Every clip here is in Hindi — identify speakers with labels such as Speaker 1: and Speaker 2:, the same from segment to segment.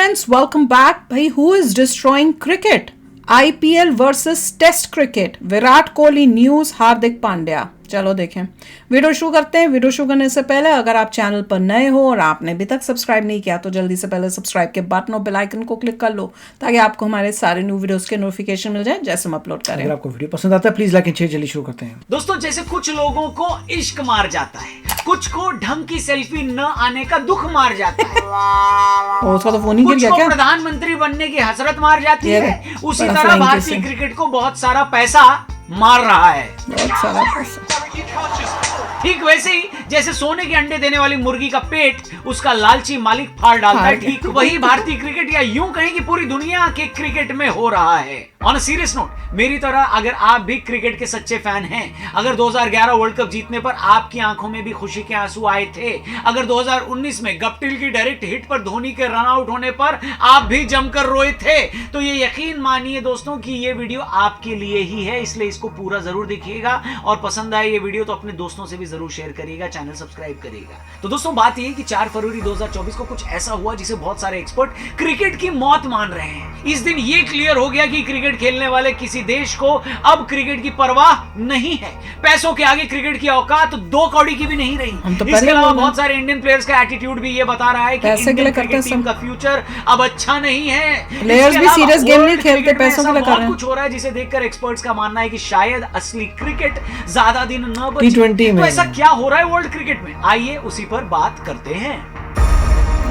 Speaker 1: Friends, welcome back. भाई, who is destroying cricket? IPL versus test cricket, Virat Kohli news, Hardik Pandya. चलो देखें, वीडियो शुरू करते हैं। वीडियो शुरू करने से पहले अगर आप चैनल पर नए हो और आपने अभी तक सब्सक्राइब नहीं किया तो जल्दी से पहले सब्सक्राइब के बटन और बेल आइकन को क्लिक कर लो ताकि आपको हमारे सारे न्यू वीडियोस के नोटिफिकेशन मिल जाए जैसे हम अपलोड करें।
Speaker 2: अगर आपको वीडियो पसंद आता है प्लीज लाइक एंड शेयर। जल्दी शुरू करते हैं।
Speaker 3: दोस्तों, जैसे कुछ लोगों को इश्क मार जाता है, कुछ को ढंग की सेल्फी न आने का दुख मार जाता है,
Speaker 1: उसका तो फोन ही गिर
Speaker 3: कुछ
Speaker 1: गया
Speaker 3: को
Speaker 1: क्या?
Speaker 3: प्रधानमंत्री बनने की हसरत मार जाती है। उसी
Speaker 1: बड़ा
Speaker 3: तरह
Speaker 1: फ्लाइंग
Speaker 3: भारतीय
Speaker 1: किस है।
Speaker 3: क्रिकेट को बहुत सारा पैसा मार रहा है।
Speaker 1: बहुत सारा पैसा।
Speaker 3: ठीक वैसे ही जैसे सोने के अंडे देने वाली मुर्गी का पेट उसका लालची मालिक फाड़ डालता है, ठीक वही भारतीय क्रिकेट या यूं कहें कि पूरी दुनिया के क्रिकेट में हो रहा है। ऑन अ सीरियस नोट, मेरी तरह अगर आप भी क्रिकेट के सच्चे फैन हैं, अगर 2011 वर्ल्ड कप जीतने पर आपकी आंखों में भी खुशी के आंसू आए थे, अगर 2019 में गप्टिल की डायरेक्ट हिट पर धोनी के रन आउट होने पर आप भी जमकर रोए थे, तो ये यकीन मानिए दोस्तों कि ये वीडियो आपके लिए ही है। इसलिए इसको पूरा जरूर देखिएगा और पसंद आए ये वीडियो तो अपने दोस्तों से भी जरूर शेयर करिएगा, चैनल सब्सक्राइब करिएगा। तो दोस्तों, बात यह कि 4 फरवरी 2024 को कुछ ऐसा हुआ जिसे बहुत सारे एक्सपर्ट क्रिकेट की मौत मान रहे हैं। इस दिन ये क्लियर हो गया कि क्रिकेट खेलने वाले किसी देश को अब क्रिकेट की परवाह नहीं है। पैसों के आगे क्रिकेट की औकात 2 कौड़ी की भी नहीं रही। इसके अलावा बहुत सारे इंडियन प्लेयर्स का एटीट्यूड भी ये बता रहा है कि इंडियन क्रिकेट टीम का फ्यूचर अब अच्छा नहीं है।
Speaker 1: प्लेयर्स भी सीरियस गेम नहीं खेलते, पैसों के लिए कर रहे हैं।
Speaker 3: कुछ हो रहा है जिसे देखकर एक्सपर्ट्स का मानना है कि शायद असली क्रिकेट ज्यादा दिन न बचे।
Speaker 2: T20 में
Speaker 3: तो ऐसा क्या हो रहा है वर्ल्ड क्रिकेट में, आइए उसी पर बात करते हैं।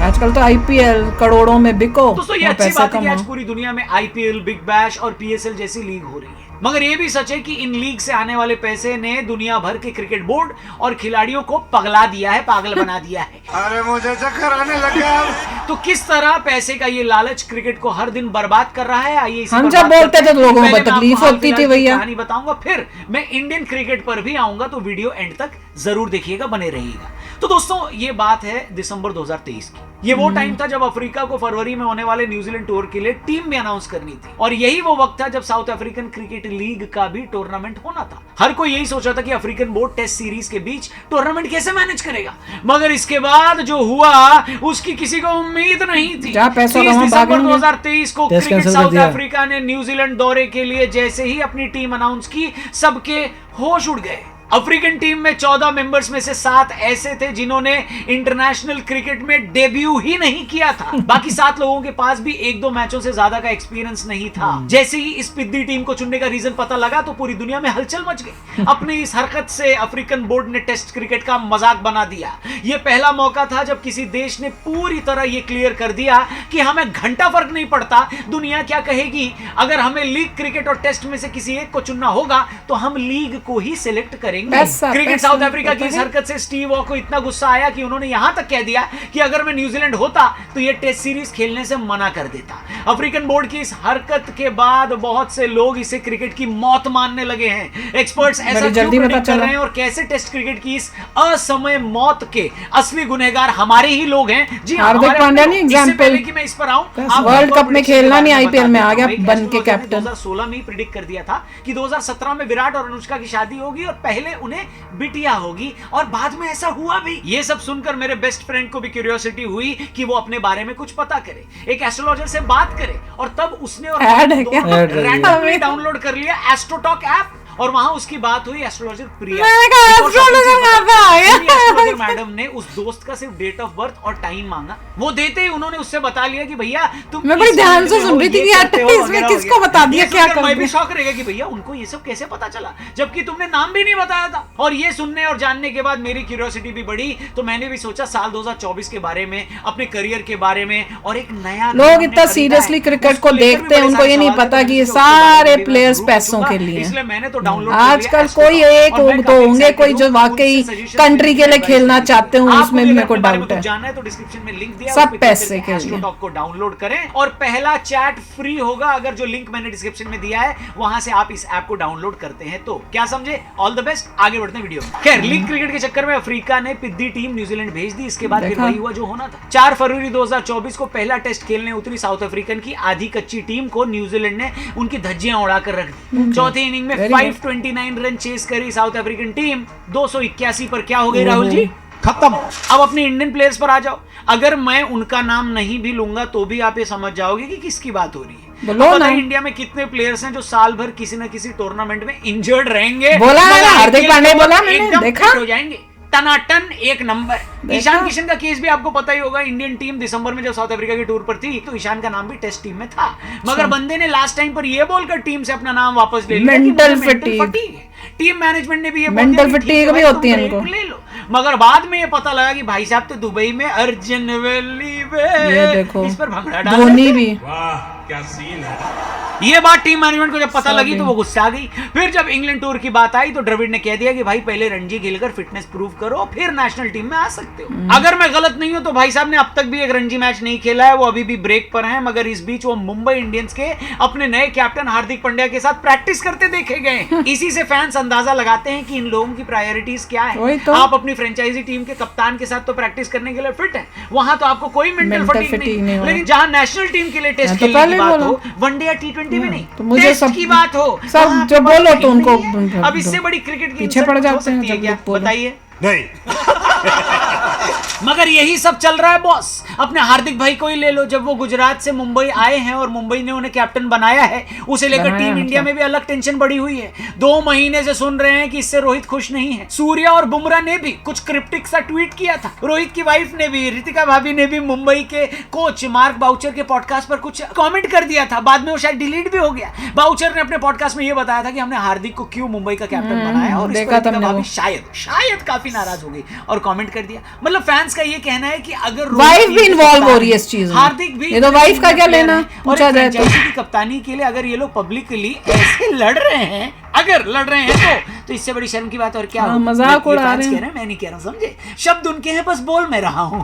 Speaker 1: आजकल तो आईपीएल करोड़ों में बिको।
Speaker 3: दोस्तों, ये अच्छी बात है कि आज पूरी दुनिया में आईपीएल, बिग बैश और पीएसएल जैसी लीग हो रही है, मगर ये भी सच है कि इन लीग से आने वाले पैसे ने दुनिया भर के क्रिकेट बोर्ड और खिलाड़ियों को पगला दिया है, पागल बना दिया है।
Speaker 4: अरे मुझे चक्कर आने लगा।
Speaker 3: तो किस तरह पैसे का ये लालच क्रिकेट को हर दिन बर्बाद कर रहा है, आइए इसी
Speaker 1: हम
Speaker 3: पर
Speaker 1: जब
Speaker 3: बात
Speaker 1: बोलते
Speaker 3: करते
Speaker 1: थे तो
Speaker 3: हैं।
Speaker 1: लोगों को
Speaker 3: पहले मैं
Speaker 1: तकलीफ
Speaker 3: आपको हाल
Speaker 1: होती थी
Speaker 3: फिलहाल की
Speaker 1: भैया।
Speaker 3: कहानी बताऊंगा, फिर मैं इंडियन क्रिकेट पर भी आऊंगा, तो वीडियो एंड तक जरूर देखिएगा, बने रहिएगा। तो दोस्तों, ये बात है दिसंबर 2023 की। ये वो टाइम था जब अफ्रीका को फरवरी में होने वाले न्यूजीलैंड टूर के लिए टीम भी अनाउंस करनी थी, और यही वो वक्त था जब साउथ अफ्रीकन क्रिकेट लीग का भी टूर्नामेंट होना था। हर कोई यही सोचा था कि अफ्रीकन बोर्ड टेस्ट सीरीज के बीच टूर्नामेंट कैसे मैनेज करेगा, मगर इसके बाद जो हुआ उसकी किसी को उम्मीद नहीं थी। 30 दिसंबर 2023 को क्रिकेट साउथ अफ्रीका ने न्यूजीलैंड दौरे के लिए जैसे ही अपनी टीम अनाउंस की, सबके होश उड़ गए। अफ्रीकन टीम में 14 मेंबर्स में से 7 ऐसे थे जिन्होंने इंटरनेशनल क्रिकेट में डेब्यू ही नहीं किया था। बाकी 7 लोगों के पास भी 1-2 मैचों से ज्यादा का एक्सपीरियंस नहीं था। जैसे ही इस पिद्दी टीम को चुनने का रीजन पता लगा तो पूरी दुनिया में हलचल मच गई। अपनी इस हरकत से अफ्रीकन बोर्ड ने टेस्ट क्रिकेट का मजाक बना दिया। यह पहला मौका था जब किसी देश ने पूरी तरह यह क्लियर कर दिया कि हमें घंटा फर्क नहीं पड़ता, दुनिया क्या कहेगी। अगर हमें लीग क्रिकेट और टेस्ट में से किसी एक को चुनना होगा तो हम लीग को ही सिलेक्ट करेंगे। क्रिकेट साउथ अफ्रीका की इस हरकत से स्टीव वॉ को इतना गुस्सा आया कि उन्होंने यहां तक कह दिया कि अगर मैं न्यूजीलैंड होता तो ये टेस्ट सीरीज खेलने से मना कर देता। अफ्रीकन बोर्ड की इस हरकत के बाद बहुत से लोग इसे क्रिकेट की मौत मानने लगे हैं। एक्सपर्ट्स ऐसा क्यों प्रेडिक्ट कर रहे हैं और कैसे टेस्ट क्रिकेट की इस असमय मौत के असली गुनहगार हमारे ही लोग हैं। जी
Speaker 1: हार्दिक पांड्या नहीं एग्जांपल
Speaker 3: कि मैं इस पर आऊं,
Speaker 1: वर्ल्ड कप में खेलना नहीं, आईपीएल में आ गया बन के कैप्टन।
Speaker 3: 2016 में प्रिडिक्ट कर दिया था कि 2017 में विराट और अनुष्का की शादी होगी और पहले उन्हें बिटिया होगी, और बाद में ऐसा हुआ भी। ये सब सुनकर मेरे बेस्ट फ्रेंड को भी क्यूरियोसिटी हुई कि वो अपने बारे में कुछ पता करे, एक एस्ट्रोलॉजर से बात करे, और तब उसने और रैंडमली डाउनलोड कर लिया एस्ट्रोटॉक ऐप, और वहां उसकी बात हुई एस्ट्रोलॉजर प्रिया। एस्ट्रोलॉजर मैडम ने उस दोस्त का सिर्फ डेट ऑफ बर्थ और टाइम मांगा, वो देते ही उन्होंने उससे बता लिया कि भैया तुम।
Speaker 1: मैं बड़ी ध्यान से सुन रही थी कि यार इसमें किसको बता दिया, क्या कर
Speaker 3: मैं भी शॉक रहेगा कि भैया उनको ये सब कैसे पता चला जबकि तुमने नाम भी नहीं बताया था। और ये सुनने और जानने के बाद मेरी क्यूरियोसिटी भी बढ़ी, तो मैंने भी सोचा साल 2024 के बारे में, अपने करियर के बारे में, और एक नया
Speaker 1: लोग इतना सीरियसली क्रिकेट को देखते हैं, उनको ये नहीं पता कि ये सारे प्लेयर्स पैसों के लिए।
Speaker 3: इसलिए मैंने तो
Speaker 1: आजकल कोई एक तो होंगे कोई जो वाकई कंट्री के लिए खेलना चाहते हो, उसमें भी मेरे को डाउट है।
Speaker 3: जानना है तो डिस्क्रिप्शन में लिंक दिया,
Speaker 1: सब पैसे के लिए
Speaker 3: एस्ट्रोटॉक को डाउनलोड करें, और पहला चैट फ्री होगा अगर जो लिंक मैंने डिस्क्रिप्शन में दिया है वहां से आप इस ऐप को डाउनलोड करते हैं। तो क्या समझे? ऑल द बेस्ट, आगे बढ़ते हैं वीडियो। खैर, लीग क्रिकेट के चक्कर में अफ्रीका ने पिद्दी टीम न्यूजीलैंड भेज दी। इसके बाद फिर वही हुआ जो होना था। 4 फरवरी 2024 को पहला टेस्ट खेलने उतरी साउथ अफ्रीकन की आधी कच्ची टीम को न्यूजीलैंड ने उनकी धज्जियां उड़ाकर रख दी। चौथी इनिंग में 529 रन चेस करी साउथ अफ्रीकन टीम। 281 पर क्या हो गई राहुल जी? खत्म। अब अपने इंडियन प्लेयर्स पर आ जाओ। अगर मैं उनका नाम नहीं भी लूंगा तो भी आप ये समझ जाओगे कि किसकी बात हो रही है।
Speaker 1: बोलो
Speaker 3: अब
Speaker 1: ना।
Speaker 3: इंडिया में कितने प्लेयर्स हैं जो साल भर किसी न किसी टूर्नामेंट में इंजर्ड रहेंगे,
Speaker 1: बोला है ना,
Speaker 3: मगर
Speaker 1: हार्दिक
Speaker 3: IPL
Speaker 1: पांड्या
Speaker 3: के
Speaker 1: बोला
Speaker 3: वक्त
Speaker 1: मैंने,
Speaker 3: एकदम
Speaker 1: देखा?
Speaker 3: fit हो जाएंगे, टनाटन एक नंबर। ईशान किशन का केस भी आपको पता ही होगा। इंडियन टीम दिसंबर में जब साउथ अफ्रीका की टूर पर थी तो ईशान का नाम भी टेस्ट टीम में था, मगर बंदे ने लास्ट टाइम पर यह बोलकर टीम से अपना नाम वापस ले लिया कि
Speaker 1: Mental
Speaker 3: मुझे
Speaker 1: fatigue।
Speaker 3: fatigue है। टीम मैनेजमेंट ने भी ये
Speaker 1: Mental fatigue भी होती है इनको।
Speaker 3: ले लो, मगर बाद में ये पता लगा कि भाई साहब तो दुबई में अर्जुन वैली में
Speaker 1: ये देखो
Speaker 3: इस पर भंगड़ा डाल
Speaker 1: धोनी
Speaker 3: देते।
Speaker 1: भी।
Speaker 5: वाह क्या सीन है।
Speaker 3: ये बात टीम मैनेजमेंट को जब पता लगी
Speaker 1: सभी।
Speaker 3: तो वो गुस्सा आ गई। फिर जब इंग्लैंड टूर की बात आई तो द्रविड़ ने कह दिया कि भाई पहले रणजी खेलकर फिटनेस प्रूव करो फिर नेशनल टीम में आ सकते हो। अगर मैं गलत नहीं हूं तो भाई साहब ने अब तक भी एक रणजी मैच नहीं खेला है, वो अभी भी ब्रेक पर हैं, मगर इस बीच वो मुंबई इंडियंस के अपने नए कैप्टन हार्दिक पांड्या के साथ प्रैक्टिस करते देखे गए। इसी से फैंस अंदाजा लगाते हैं कि इन लोगों की प्रायोरिटीज क्या
Speaker 1: वही
Speaker 3: है।
Speaker 1: तो।
Speaker 3: आप अपनी फ्रेंचाइजी टीम के कप्तान के साथ तो प्रैक्टिस करने के लिए फिट है, वहां तो आपको कोई मेंटल
Speaker 1: Mental
Speaker 3: फटीग
Speaker 1: fatigue नहीं
Speaker 3: नहीं,
Speaker 1: हो।
Speaker 3: लेकिन जहां नेशनल टीम के लिए टेस्ट
Speaker 1: मैं तो
Speaker 3: खेलने
Speaker 1: पहले
Speaker 3: की बात
Speaker 1: बोला।
Speaker 3: हो, वनडे या T20 में नहीं,
Speaker 1: तो मुझे
Speaker 3: टेस्ट
Speaker 1: सब
Speaker 3: की बात हो,
Speaker 1: सब
Speaker 3: वहाँ
Speaker 1: जब
Speaker 3: पे
Speaker 1: बोलो
Speaker 3: बात
Speaker 1: तो उनको
Speaker 3: नहीं है। अब इससे बड़ी क्रिकेट की
Speaker 1: पीछे
Speaker 3: insult
Speaker 1: पड़
Speaker 3: हो
Speaker 1: जाते हैं
Speaker 3: सकती है
Speaker 1: जब
Speaker 3: क्या?
Speaker 1: लोग बोलो।
Speaker 3: बताइए।
Speaker 5: नहीं
Speaker 3: मगर यही सब चल रहा है बॉस। अपने हार्दिक भाई को ही ले लो, जब वो गुजरात से मुंबई आए हैं और मुंबई ने उन्हें कैप्टन बनाया है, उसे लेकर
Speaker 1: बनाया
Speaker 3: टीम इंडिया
Speaker 1: मतलब।
Speaker 3: में भी अलग टेंशन बढ़ी हुई है। 2 महीने से सुन रहे हैं कि इससे रोहित खुश नहीं है। सूर्या और बुमराह ने भी कुछ क्रिप्टिक सा ट्वीट किया था। रोहित की वाइफ ने भी, रितिका भाभी ने भी मुंबई के कोच मार्क बाउचर के पॉडकास्ट पर कुछ कमेंट कर दिया था। बाद में वो शायद डिलीट भी हो गया। बाउचर ने अपने पॉडकास्ट में ये बताया था कि हमने हार्दिक को क्यों मुंबई का कैप्टन बनाया, और इस पर
Speaker 1: देखा था
Speaker 3: रितिका
Speaker 1: मैंने
Speaker 3: भाभी
Speaker 1: वो।
Speaker 3: शायद काफी नाराज हो गई और कमेंट कर दिया। मतलब फैंस का ये कहना है कि अगर रोहित
Speaker 1: वाइफ
Speaker 3: टीम
Speaker 1: भी
Speaker 3: के
Speaker 1: इन्वॉल्व
Speaker 3: कप्तान
Speaker 1: हो रही है इस चीज में।
Speaker 3: हार्दिक भी,
Speaker 1: ये तो वाइफ का क्या
Speaker 3: प्लेयर
Speaker 1: लेना,
Speaker 3: है, और
Speaker 1: पूछा
Speaker 3: एक
Speaker 1: जाए तो।
Speaker 3: फ्रेंचाइजी की कप्तानी के लिए अगर ये लोग पब्लिकली ऐसे लड़ रहे हैं, अगर लड़ रहे हैं तो इससे बड़ी शर्म की बात और क्या
Speaker 1: हाँ,
Speaker 3: हो।
Speaker 1: मजाक
Speaker 3: ये
Speaker 1: उड़ा
Speaker 3: fans
Speaker 1: रहे हैं।
Speaker 3: कह रहे हैं, मैं नहीं कह रहा हूं, समझे? शब्द उनके हैं, बस बोल मैं रहा हूं।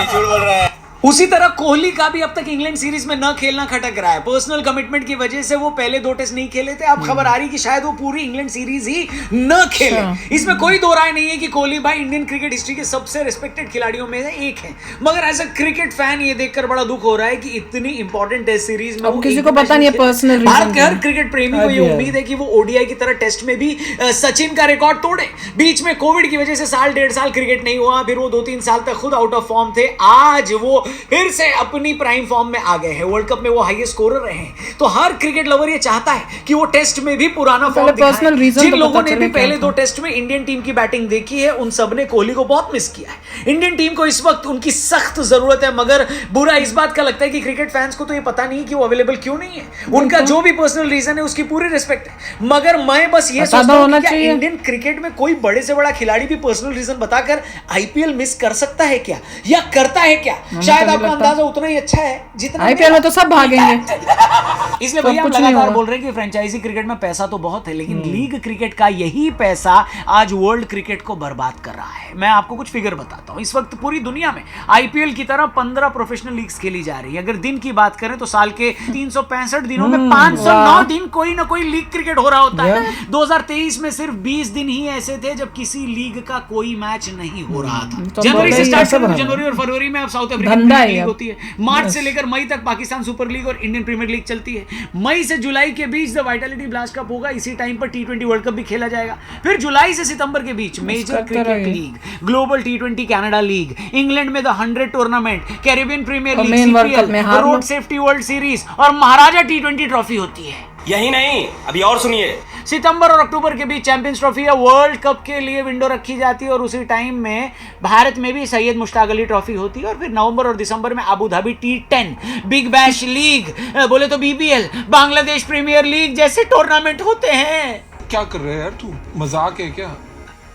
Speaker 5: झूठ बोल रहा है।
Speaker 3: उसी तरह कोहली का भी अब तक इंग्लैंड सीरीज में न खेलना खटक रहा है। पर्सनल कमिटमेंट की वजह से वो पहले 2 टेस्ट नहीं खेले थे। अब खबर आ रही कि शायद वो पूरी इंग्लैंड सीरीज ही न खेले। इसमें कोई दो राय नहीं है कि कोहली भाई इंडियन क्रिकेट हिस्ट्री के सबसे रिस्पेक्टेड खिलाड़ियों में से एक है, मगर एज अ क्रिकेट फैन ये देखकर बड़ा दुख हो रहा है कि इतनी इंपॉर्टेंट टेस्ट सीरीज में
Speaker 1: अब
Speaker 3: वो
Speaker 1: किसी
Speaker 3: एक
Speaker 1: को
Speaker 3: भी मैच
Speaker 1: पता नहीं है
Speaker 3: खेले।
Speaker 1: personal reason
Speaker 3: भारत के
Speaker 1: क्या
Speaker 3: हर
Speaker 1: है।
Speaker 3: क्रिकेट प्रेमी को
Speaker 2: हाँ
Speaker 3: ये
Speaker 2: जी, हाँ।
Speaker 3: उम्मीद है कि वो ओडीआई की तरह टेस्ट में भी सचिन का रिकॉर्ड तोड़े। बीच में कोविड की वजह से साल 1.5 साल क्रिकेट नहीं हुआ, फिर वो 2-3 साल तक खुद आउट ऑफ फॉर्म थे। आज वो फिर से अपनी प्राइम फॉर्म में आ गए हैं। वर्ल्ड कप में वो हाईएस्ट स्कोरर रहे हैं। तो हर क्रिकेट लवर ये चाहता है कि वो टेस्ट में भी पुराना फॉर्म
Speaker 1: पहले personal reason
Speaker 3: जिन
Speaker 1: तो
Speaker 3: लोगों
Speaker 1: पता
Speaker 3: ने
Speaker 1: चले
Speaker 3: भी
Speaker 1: क्या
Speaker 3: पहले
Speaker 1: था।
Speaker 3: 2 टेस्ट में इंडियन टीम की बैटिंग देखी है, उन सब ने कोहली को बहुत मिस किया है। इंडियन टीम को इस वक्त उनकी सख्त जरूरत है, मगर बुरा इस बात का लगता है कि क्रिकेट फैंस को तो ये पता नहीं कि वो अवेलेबल क्यों नहीं है। उनका जो भी पर्सनल रीजन है उसकी पूरी रिस्पेक्ट है, मगर मैं बस ये
Speaker 1: पता
Speaker 3: सोचता
Speaker 1: तो
Speaker 3: हूं
Speaker 1: होना
Speaker 3: कि क्या
Speaker 1: चाहिए।
Speaker 3: इंडियन क्रिकेट में कोई बड़े से बड़ा खिलाड़ी भी पर्सनल रीजन बताकर आईपीएल मिस कर सकता है क्या, या करता है क्या? शायद
Speaker 1: नहीं
Speaker 3: आपका
Speaker 1: लगता।
Speaker 3: अंदाजा उतना ही अच्छा है जितना
Speaker 1: आईपीएल में तो सब भागेंगे।
Speaker 3: इसलिए
Speaker 1: सब
Speaker 3: भैया हम
Speaker 1: कुछ नहीं
Speaker 3: लगातार
Speaker 1: होगा।
Speaker 3: बोल रहे हैं कि फ्रेंचाइजी क्रिकेट में पैसा तो बहुत है, लेकिन लीग क्रिकेट का यही पैसा आज वर्ल्ड क्रिकेट को बर्बाद कर रहा है। मैं आपको कुछ फिगर बताता हूं। इस वक्त पूरी दुनिया में आईपीएल की तरह 15 प्रोफेशनल लीग्स खेली जा रही है। अगर दिन की बात करें तो साल के 365 दिनों में 509 दिन कोई ना कोई लीग क्रिकेट हो रहा होता है। 2023 में सिर्फ 20 दिन ही ऐसे थे जब किसी लीग का कोई मैच नहीं हो रहा था।
Speaker 1: तो
Speaker 3: जनवरी
Speaker 1: बोले
Speaker 3: से
Speaker 1: ही
Speaker 3: स्टार्ट
Speaker 1: ऐसा
Speaker 3: करें तो
Speaker 1: बना
Speaker 3: जनवरी और फरवरी में अब साउथ अफ्रीका
Speaker 1: धंधा है
Speaker 3: लीग
Speaker 1: अब।
Speaker 3: होती है। मार्च से लेकर मई तक पाकिस्तान सुपर लीग और इंडियन प्रीमियर लीग चलती है। मई से जुलाई के बीच द वाइटलिटी ब्लास्ट कप होगा। इसी टाइम पर T20 वर्ल्ड कप भी खेला जाएगा। फिर जुलाई से सितंबर के बीच मेजर
Speaker 1: करते
Speaker 3: क्रिकेट
Speaker 1: रहिए।
Speaker 3: League, global T20 Canada league, England में द 100 टूर्नामेंट, कैरिबियन प्रीमियर
Speaker 1: और
Speaker 3: लीग,
Speaker 1: मेन वर्ल्ड कप में
Speaker 3: CPL,
Speaker 1: हार लो।
Speaker 3: रोड सेफ्टी वर्ल्ड सीरीज और महाराजा T20 ट्रॉफी होती है।
Speaker 6: यही नहीं, अभी और सुनिए।
Speaker 3: सितंबर और अक्टूबर के बीच चैंपियंस ट्रॉफी या वर्ल्ड कप के लिए विंडो रखी जाती है, और उसी टाइम में भारत में भी सैयद मुश्ताक अली ट्रॉफी होती है। और फिर नवंबर और दिसंबर में Abu Dhabi T10, big bash league, बोले तो BBL, बांग्लादेश प्रीमियर लीग जैसे टूर्नामेंट होते हैं।
Speaker 7: क्या कर रहे हैं यार तू, मजाक है क्या?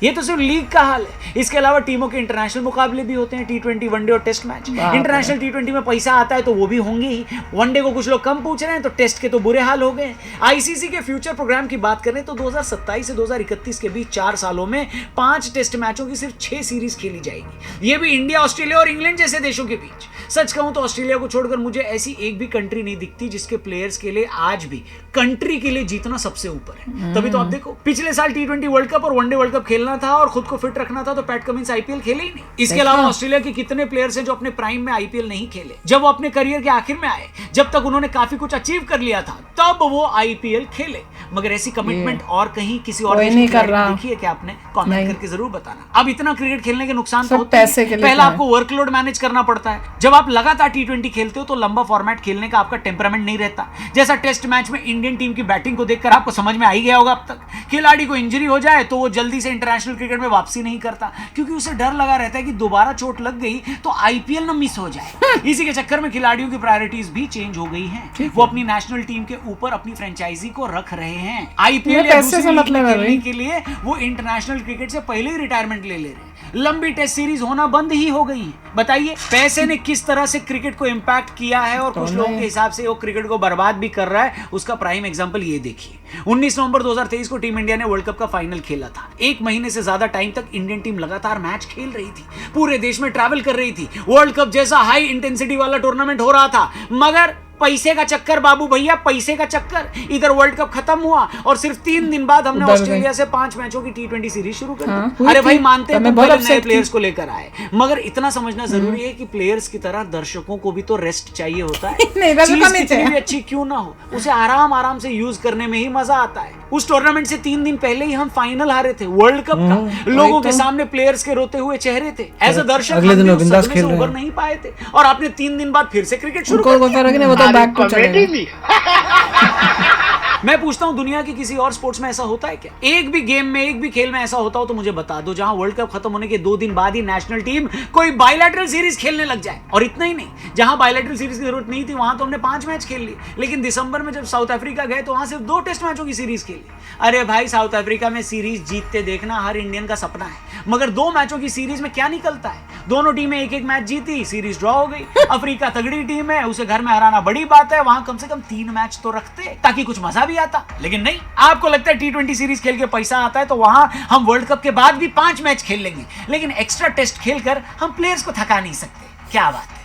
Speaker 3: ये तो सिर्फ लीग का हाल है। इसके अलावा टीमों के इंटरनेशनल मुकाबले भी होते हैं, T20, वनडे और टेस्ट मैच। इंटरनेशनल T20 में पैसा आता है तो वो भी होंगे ही। वनडे को कुछ लोग कम पूछ रहे हैं तो टेस्ट के तो बुरे हाल हो गए। आईसीसी के फ्यूचर प्रोग्राम की बात करें तो 2027 से 2031 के बीच 4 सालों में 5 टेस्ट मैचों की सिर्फ 6 सीरीज खेली जाएगी। ये भी इंडिया, ऑस्ट्रेलिया और इंग्लैंड जैसे देशों के बीच। सच कहूं तो ऑस्ट्रेलिया को छोड़कर मुझे ऐसी एक भी कंट्री नहीं दिखती जिसके प्लेयर्स के लिए आज भी कंट्री के लिए जीतना सबसे ऊपर है। तभी तो आप देखो पिछले साल T20 वर्ल्ड कप और वनडे वर्ल्ड कप खेलना था और खुद को फिट रखना था तो पैट कमिंस आईपीएल खेले ही नहीं। इसके अलावा ऑस्ट्रेलिया के कितने प्लेयर्स हैं जो अपने प्राइम में आईपीएल नहीं खेले, जब वो अपने करियर के आखिर में आए, जब तक उन्होंने काफी कुछ अचीव कर लिया था तब वो आईपीएल खेले। मगर ऐसी कमिटमेंट और कहीं किसी और
Speaker 1: कोई नहीं कर रहा।
Speaker 3: देखी है क्या आपने? कमेंट करके जरूर बताना। अब इतना क्रिकेट खेलने के नुकसान तो होते
Speaker 1: पैसे
Speaker 3: हैं।
Speaker 1: के लिए
Speaker 3: पहला आपको वर्कलोड मैनेज करना पड़ता है। जब आप लगातार T20 खेलते हो तो लंबा फॉर्मेट खेलने का आपका टेम्परामेंट नहीं रहता। जैसा टेस्ट मैच में इंडियन टीम की बैटिंग को देखकर आपको समझ में आ ही गया होगा अब तक, खिलाड़ी को इंजरी हो जाए तो वो जल्दी से इंटरनेशनल क्रिकेट में वापसी नहीं करता, क्योंकि उसे डर लगा रहता है कि दोबारा चोट लग गई तो आईपीएल ना मिस हो जाए। इसी के चक्कर में खिलाड़ियों की प्रायोरिटीज भी चेंज हो गई हैं। वो अपनी नेशनल टीम के ऊपर अपनी फ्रेंचाइजी को रख रहे हैं। आईपीएल या दूसरी लीग में खेलने के लिए वो इंटरनेशनल क्रिकेट से पहले ही रिटायरमेंट ले रहे हैं। लंबी टेस्ट सीरीज होना बंद ही हो गई है। बताइए पैसे ने किस तरह से क्रिकेट को इंपैक्ट किया है और कुछ लोगों के हिसाब से वो क्रिकेट को बर्बाद भी कर रहा है। उसका प्राइम एग्जांपल ये देखिए, 19 नवंबर 2023 को टीम इंडिया ने वर्ल्ड कप का फाइनल खेला था। एक महीने से ज्यादा टाइम तक इंडियन टीम लगातार मैच खेल रही थी, पूरे देश में ट्रैवल कर रही थी। वर्ल्ड कप जैसा हाई इंटेंसिटी वाला टूर्नामेंट हो रहा था, मगर पैसे का चक्कर बाबू भैया, पैसे का चक्कर। इधर वर्ल्ड कप खत्म हुआ और सिर्फ 3 दिन बाद हमने ऑस्ट्रेलिया से 5 मैचों की T20 सीरीज शुरू कर दी। अरे भाई मानते हैं नए प्लेयर्स को लेकर आए, मगर इतना समझना जरूरी है कि प्लेयर्स की तरह दर्शकों को भी तो रेस्ट चाहिए होता है। चीज कितनी भी अच्छी क्यों ना हो, उसे आराम आराम से यूज करने में ही मजा आता है। उस टूर्नामेंट से 3 दिन पहले ही हम फाइनल हारे थे वर्ल्ड कप का। लोगों के सामने प्लेयर्स के रोते हुए चेहरे थे। एज अ दर्शक
Speaker 2: अगले दिन बिंदास खेल
Speaker 3: उभर नहीं पाए थे और आपने 3 दिन बाद फिर से क्रिकेट शुरू कर दिया।
Speaker 1: फर्क नहीं, वो तो बैक टू चलेगा।
Speaker 3: मैं पूछता हूं दुनिया के किसी और स्पोर्ट्स में ऐसा होता है क्या? एक भी गेम में, एक भी खेल में ऐसा होता हो तो मुझे बता दो जहां वर्ल्ड कप खत्म होने के 2 दिन बाद ही नेशनल टीम कोई बायलैटरल सीरीज खेलने लग जाए। और इतना ही नहीं, जहां बायलैटरल सीरीज की जरूरत नहीं थी वहां तो हमने 5 मैच खेल लिए, लेकिन दिसंबर में जब साउथ अफ्रीका गए तो वहां सिर्फ 2 टेस्ट मैचों की सीरीज खेली। अरे भाई साउथ अफ्रीका में सीरीज जीतते देखना हर इंडियन का सपना है, मगर 2 मैचों की सीरीज में क्या निकलता है? दोनों टीमें एक एक मैच जीती, सीरीज ड्रॉ हो गई। अफ्रीका तगड़ी टीम है, उसे घर में हराना बड़ी बात है। वहां कम से कम 3 मैच तो रखते ताकि कुछ मजा भी आता, लेकिन नहीं। आपको लगता है T20 सीरीज खेल के पैसा आता है तो वहां हम वर्ल्ड कप के बाद भी 5 मैच खेल लेंगे, लेकिन एक्स्ट्रा टेस्ट खेलकर हम प्लेयर्स को थका नहीं सकते। क्या बात है।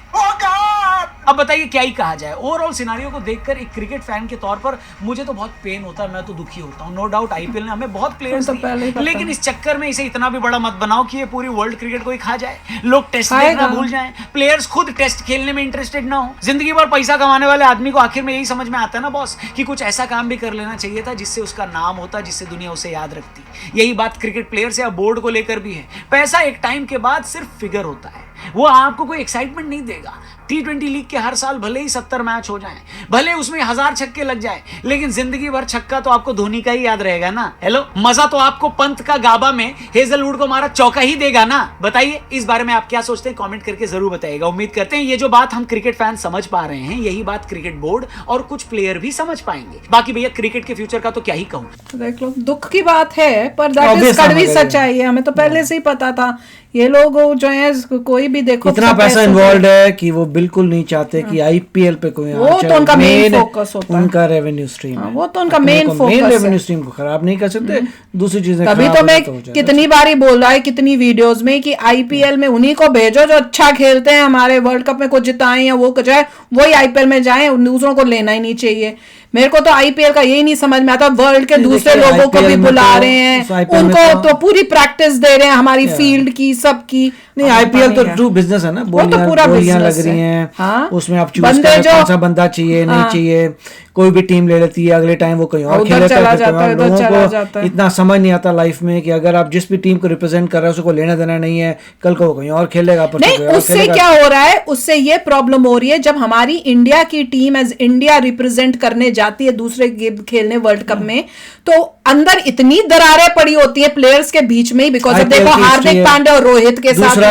Speaker 3: अब बताइए क्या ही कहा जाए। ओवरऑल सिनारियो को देखकर एक क्रिकेट फैन के तौर पर मुझे तो बहुत पेन होता है, मैं तो दुखी होता हूं। नो डाउट आईपीएल ने हमें बहुत प्लेयर्स दिए, लेकिन इस चक्कर में इसे इतना भी बड़ा मत बनाओ कि ये पूरी वर्ल्ड क्रिकेट को ही खा जाए। लोग टेस्ट देखना भूल जाएं, प्लेयर्स खुद टेस्ट खेलने में इंटरेस्टेड ना हो। जिंदगी भर पैसा कमाने वाले आदमी को आखिर में यही समझ में आता है ना बॉस, कि कुछ ऐसा काम भी कर लेना चाहिए था जिससे उसका नाम होता, जिससे दुनिया उसे याद रखती। यही बात क्रिकेट प्लेयर्स या बोर्ड को लेकर भी है। पैसा एक टाइम के बाद सिर्फ फिगर होता है, वो आपको कोई एक्साइटमेंट नहीं देगा। T20 लीग के हर साल भले ही 70 मैच हो जाएं, भले उसमें 1000 छक्के लग जाए, लेकिन जिंदगी भर छक्का तो आपको धोनी का ही याद रहेगा ना। हेलो, मजा तो आपको पंत का गाबा में हेजलवुड को मारा चौका ही देगा ना। बताइए इस बारे में आप क्या सोचते हैं, कमेंट करके जरूर बताइएगा। उम्मीद करते हैं ये जो बात हम क्रिकेट फैन समझ पा रहे हैं, यही बात क्रिकेट बोर्ड और कुछ प्लेयर भी समझ पाएंगे। बाकी भैया क्रिकेट के फ्यूचर का तो क्या ही कहूं।
Speaker 1: देख लो, दुख की बात है पर दैट इज कड़वी सच्चाई है। हमें तो पहले से ही पता था ये लोग जो है, कोई भी देखो
Speaker 2: इतना पैसा इन्वॉल्व है कि वो बिल्कुल नहीं चाहते कि आईपीएल पे कोई,
Speaker 1: वो तो उनका मेन फोकस होता है,
Speaker 2: उनका रेवेन्यू स्ट्रीम है।
Speaker 1: वो तो उनका मेन फोकस है।
Speaker 2: रेवेन्यू स्ट्रीम को खराब नहीं कर सकते, दूसरी चीजें
Speaker 1: तभी तो मैं कितनी बारी बोल रहा है, कितनी वीडियोस में, कि आईपीएल में उन्हीं को भेजो जो अच्छा खेलते हैं, हमारे वर्ल्ड कप में कुछ जिताएं या वो जाए, वही आईपीएल में जाएं, दूसरों को लेना ही नहीं चाहिए। मेरे को तो आईपीएल का यही नहीं समझ में आता, वर्ल्ड के दूसरे लोगों को भी बुला रहे हैं, उनको तो पूरी प्रैक्टिस दे रहे हैं, हमारी फील्ड की, सबकी।
Speaker 2: नहीं, आईपीएल तो ट्रू बिजनेस है ना,
Speaker 1: वो तो पूरा
Speaker 2: बोलियां
Speaker 1: बिजनेस
Speaker 2: लग रही हैं।
Speaker 1: हाँ?
Speaker 2: उसमें आप चूज करें कौन सा बंदा चाहिए, नहीं चाहिए। कोई भी टीम ले लेती है, अगले टाइम वो कहीं और खेल लेता है। लोगों को इतना समझ नहीं आता लाइफ में कि अगर आप जिस भी टीम को रिप्रेजेंट कर रहे हो उसको लेना देना नहीं है, कल को वो कहीं और खेलेगा।
Speaker 1: नहीं, उससे क्या हो रहा है, उससे ये प्रॉब्लम हो रही है, जब हमारी इंडिया की टीम एज इंडिया रिप्रेजेंट करने जाती है दूसरे खेलने वर्ल्ड कप में, तो अंदर इतनी दरारें पड़ी होती है प्लेयर्स के बीच में ही। बिकॉज अब देखो हार्दिक पांड्या और रोहित के साथ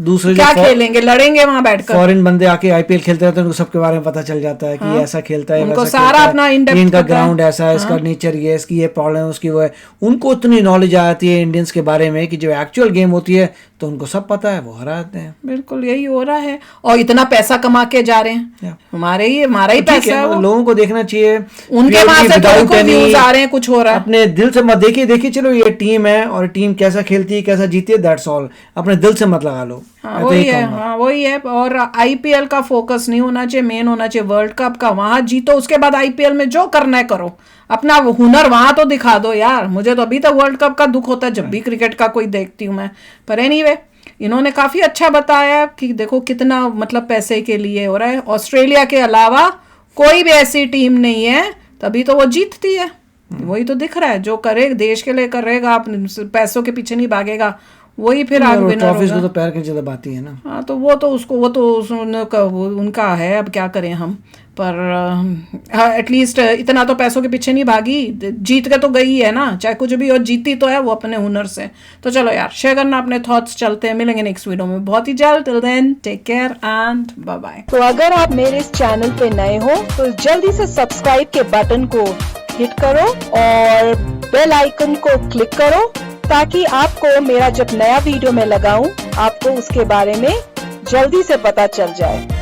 Speaker 2: दूसरे
Speaker 1: क्या खेलेंगे, लड़ेंगे वहां बैठकर।
Speaker 2: फॉरेन बंदे आके आईपीएल खेलते रहते हैं, उनको सबके बारे में पता चल जाता है कि ये ऐसा खेलता है,
Speaker 1: उनको सारा अपना
Speaker 2: इनका ग्राउंड ऐसा है, इसका नेचर ये, इसकी ये प्रॉब्लम है, उसकी वो है। उनको उतनी नॉलेज आती है इंडियंस के बारे में कि जो एक्चुअल गेम होती है तो उनको सब पता है, वो हराते हैं।
Speaker 1: बिल्कुल यही हो रहा है, और इतना पैसा कमा के जा रहे हैं, हमारा ही पैसा है।
Speaker 2: लोगों को देखना चाहिए,
Speaker 1: उनके वहां से तो व्यूज आ रहे हैं, कुछ हो रहा है।
Speaker 2: अपने दिल से मत देखिए, चलो ये टीम है और टीम कैसा खेलती है, कैसा जीती है, दैट्स ऑल। अपने दिल से मत लगा लो।
Speaker 1: हाँ वही है और आईपीएल का फोकस नहीं होना चाहिए, मेन होना चाहिए वर्ल्ड कप का। वहां जीतो, उसके बाद आईपीएल में जो करना है करो, अपना हुनर वहां तो दिखा दो यार। मुझे तो अभी तक वर्ल्ड कप का दुख होता है जब भी क्रिकेट का कोई देखती हूँ मैं। पर एनीवे इन्होंने काफी अच्छा बताया कि देखो कितना मतलब पैसे के लिए हो रहा है। ऑस्ट्रेलिया के अलावा कोई भी ऐसी टीम नहीं है, तभी तो वो जीतती है। वही तो दिख रहा है, जो करे देश के लिए करेगा, अपने पैसों के पीछे नहीं भागेगा, वही फिर आगे विनर होगा।
Speaker 2: तो पैर के ज़्यादा बात ही है ना।
Speaker 1: हाँ तो वो तो उनका है, अब क्या करें हम। पर एटलीस्ट इतना तो पैसों के पीछे नहीं भागी, जीत के तो गई है ना, चाहे कुछ भी हो जीती तो है वो अपने हुनर से। तो चलो यार शेयर करना अपने थॉट्स, चलते हैं मिलेंगे नेक्स्ट वीडियो में बहुत ही जल्द। Till then take care and bye bye.
Speaker 8: तो अगर आप मेरे इस चैनल पे नए हो तो जल्दी से सब्सक्राइब के बटन को हिट करो और बेल आइकन को क्लिक करो, ताकि आपको मेरा जब नया वीडियो मैं लगाऊं आपको उसके बारे में जल्दी से पता चल जाए।